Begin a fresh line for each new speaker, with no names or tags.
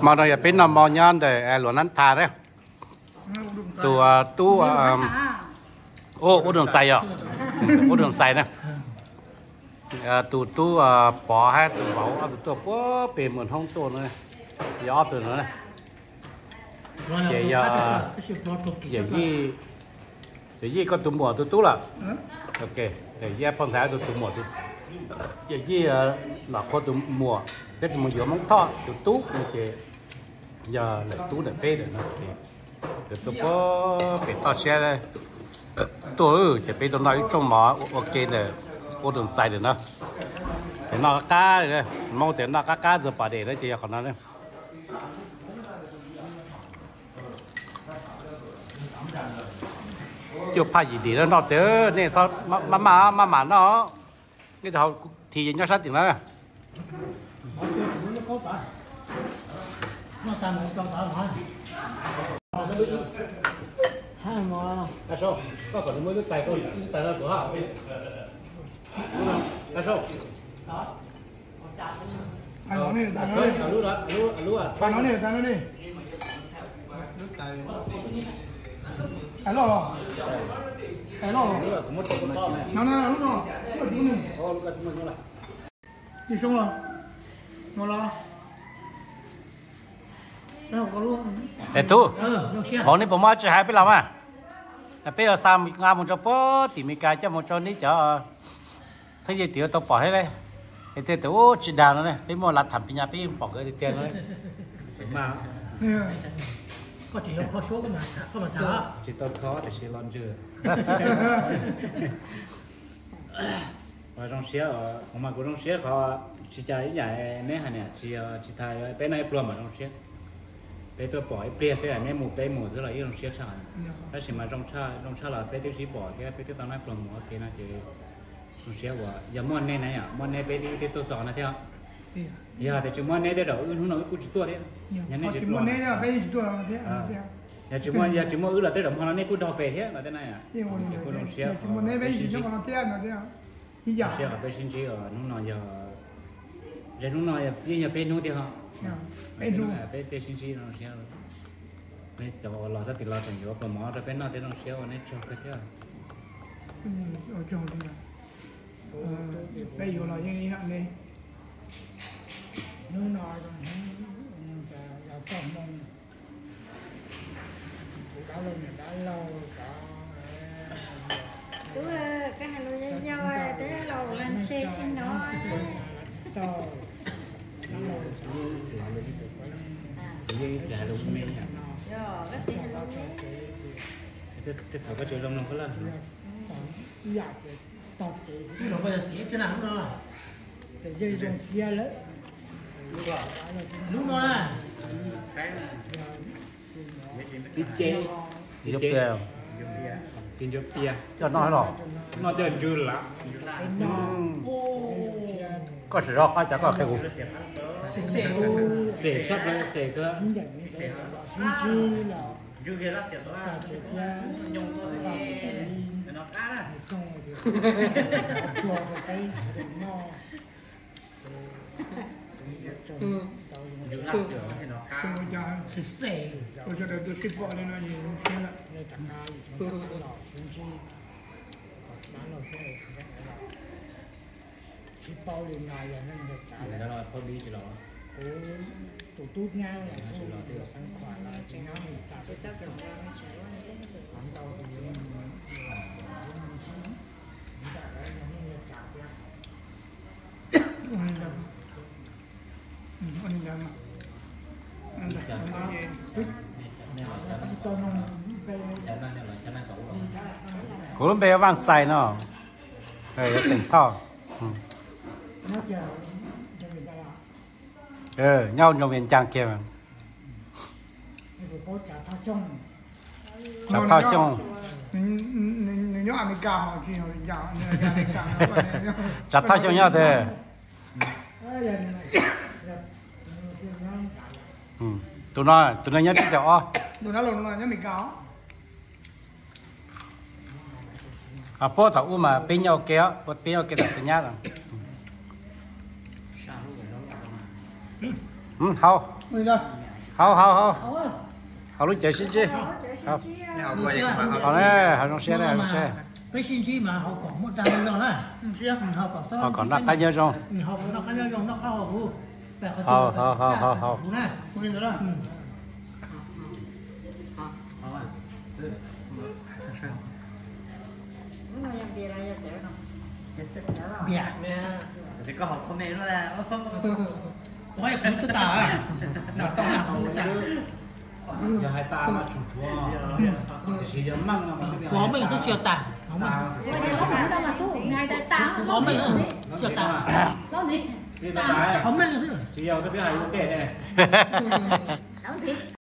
mà đây là bên nằm mò nhon để luôn ăn thà đấy tụi tu ô đường xay à ô đường xay này tụi tu bỏ hai tụi bảo tụi bỏ bề mượn không tụi nữa gió tụi nữa này vậy gì có tụi mùa tụi tú là ok để gì phong thái tụi mùa tụi vậy gì là có tụi mùa thế thì mình vừa mong thọ tụi tú thì giờ lại tú để bê để nó thì tụi có bê to xe đây tôi chỉ bê tụi nó trong mỏ ok để ô đường xài được nó để nó cá đây mong tiền nó cá giờ bà để đấy thì còn nó đây chưa phải gì để nó tới nên sao mà nó cái đầu thì nhau sát tiếng đó là sao có còn mới tay con tay nó của họ là sao
anh nói đi
lúa à
anh nói đi anh lo nó lúc đó đi xuống rồi ngồi lo
để tu bọn này bọn má chơi hai biết làm à bây giờ sao mình ngam một chỗ bó thì mình cài cho một chỗ ní chợ xây dựng tiểu tàu bỏ hết đây thì tôi chỉ đào nó này bây giờ là thẩm bây giờ bây bỏ cái tiền đấy mà
có chỉ có số cái mà thả
chỉ tao khó để xí lon chưa và trong xe không mà của trong xe họ chỉ chạy nhảy nè hả nè chỉ thay cái này plum ở trong xe cái tôi bỏ cái thế là nè một thứ là trong xe chẳng cái gì mà trong cha là cái tiêu chí bỏ cái tiêu tao nói plum một cái này thì trong xe của giờ món này à món này cái tôi chọn là theo giờ thì chúng món này để đâu nó nói cũng chỉ tôi đấy
nhà này chỉ món này là cái chỉ tôi là thế
nhà chúng món là tới đồng hoa này cũng đào về thế là thế này à
chỉ món này bây giờ nó thế là thế bây giờ
xe ở bên sinh trí ở nó nói giờ giờ nó nói bây giờ bên nó thì họ bên sinh trí nó xe này cho lò rất thì lò thành nhiều còn mỏ ra bên nó thì nó xe này cho cái thế
ở trong đây bây giờ là như thế này nó nói là còn mong đã lâu
cái hành vi nhau để lâu lên xe trên nó
cái chuyện lông có lần
cái đồ bây giờ chỉ trên nào cũng đó
để dây trong kia lấy
đúng rồi
chị giúp kèo xin giúp tia cho nói rồi nó cho chưa lắm có sự rõ chắc có cái gì sẽ chấp lên sẽ cơ
chưa kia lắm nhung có nó cá đó chùa cái nó
lát sữa thì nó cá
tôi cho tôi ship gọi lên nó gì nó sẽ là chẳng ai nó ship bao liền ngày là nên được trả
lại đó là không đi chỉ đó
tụt tút nhau là nó được sáng khoản là chỉ nó mình trả cái chắc là khoản đầu thì
cũng lúc bé vàng xài nó rồi sỉnh thọ nhau trong miền Trang kia mà chả thao chung
nhớ mình cao thì
chả thao chung nhau thế tụi nó nhớ thích cho
tụi nó luôn là nhớ mình cao
à bố thằng mà bên nhau kéo là sinh nhát rồi 好，
Ui rồi.
好，好，好，
Ấu ơi.
好，你解释机，
Hảo.
好嘞，还用写嘞，还用写，
Cái xin chi mà họ có một đàn rồi đấy. Chưa, họ có sao?
我讲那干净中，
Họ có nó cái dùng nó khó hủ.
好，好，好，好，好，
Nè.
Ui rồi đó.
Nó làm gì là giờ trẻ không?
Bịa.
Thì có học comment đó là
Ôi, cũng cứ tả à? Nào tao nào cũng tả.
giờ hai ta mà chủ chúa chỉ giờ măng mà
Có mình sẽ chiều tả. Không mình.
Đâu mà số ngày tại tao.
Có mình nữa. Chiều tả.
Nó gì?
bây giờ
Có mình nữa.
chỉ giờ cái biết hay ok này
Nó gì?